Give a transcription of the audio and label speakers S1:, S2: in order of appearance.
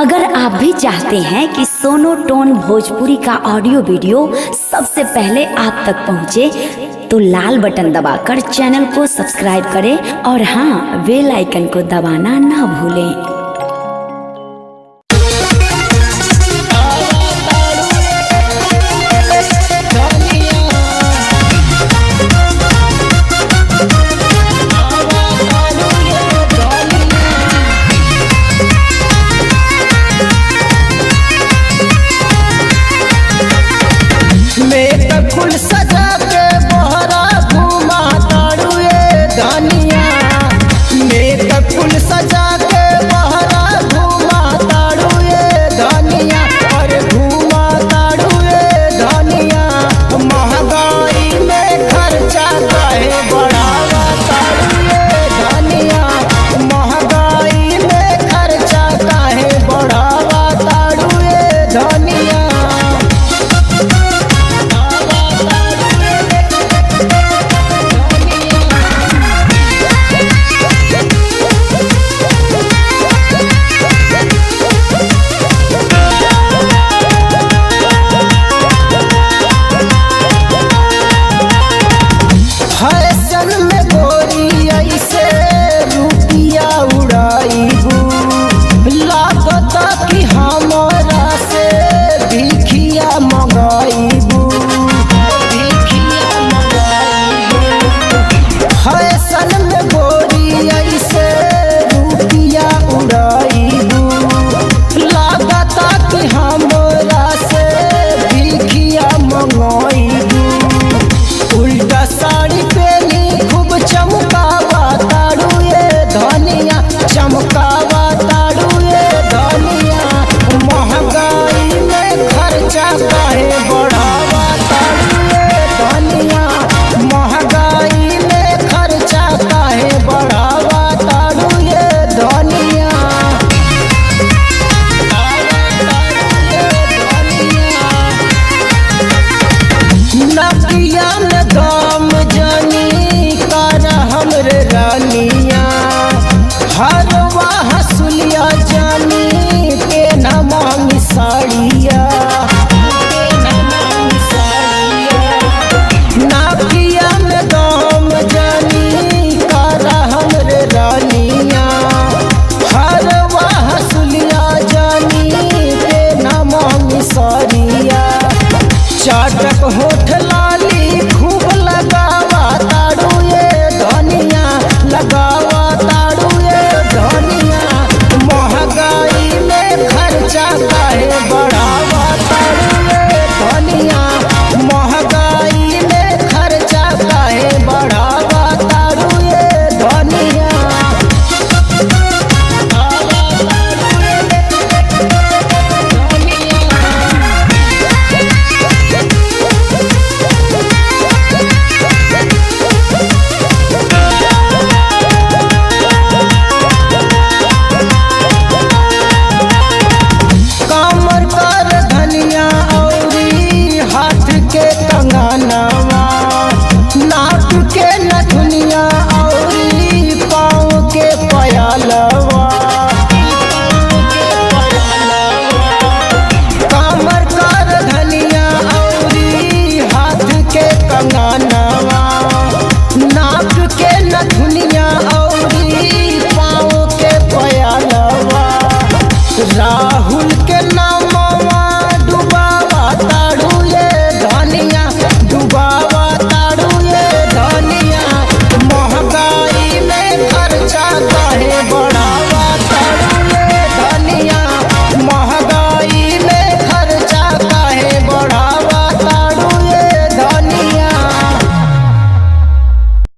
S1: अगर आप भी चाहते हैं कि सोनो टोन भोजपुरी का ऑडियो वीडियो सबसे पहले आप तक पहुंचे, तो लाल बटन दबाकर चैनल को सब्सक्राइब करें और हाँ, बेल आइकन को दबाना ना भूलें।
S2: फूल सजा के बहरा घुमा ताड़ुए धनिया, मेरे फूल सजा के बहरा घुमा ताड़ुए धनिया, और घुमा ताड़ुए धनिया। महंगाई में खर्चा काहे बढ़ावा ताड़ुए धनिया, महंगाई में खर्चा काहे बढ़ावा ताड़ुए धनिया। फैशन में गोरी ऐसे रुपया उड़ाईबू, लागता कि हमरा से भिखिया मंगाईबू, भिखिया मंगाईबू। फैशन में गोरी ऐसे रुपया उड़ाईबू, लागता कि हमरा से भिखिया मंगाईबू। उल्टा साड़ी पहनी खूब चमकावा ताड़ुए धनिया, चमकावा ताड़ुए धनिया। महंगाई में खर्चा काहे बढ़ावा ताड़ुए धनिया, महंगाई में खर्चा काहे बढ़ावा ताड़ुए धनिया। नकिया में दाम जानी कर हमरे रानिया, हरवा हसुलिया जानी के न मांगी साड़िया, नकिया में दाम जानी कर हमरे रानिया, हरवा हसुलिया जानी के न मांगी साड़िया। चाटक होठ लाली खूब लगावा ताड़ुए धनिया, लगावा ताड़ुए धनिया। महंगाई में खर्चा काहे बढ़ावा ताड़ुए धनिया, महंगाई में खर्चा काहे बढ़ावा ताड़ुए धनिया। कमर कर धनिया औरी हाथ के कंगनवा, नाक के नथुनिया औरी पाँव के पयालवा। कमर कर धनिया औरी हाथ के कंगनवा, नाक के नथुनिया औरी पाँव के पयालवा। राहुल के नाम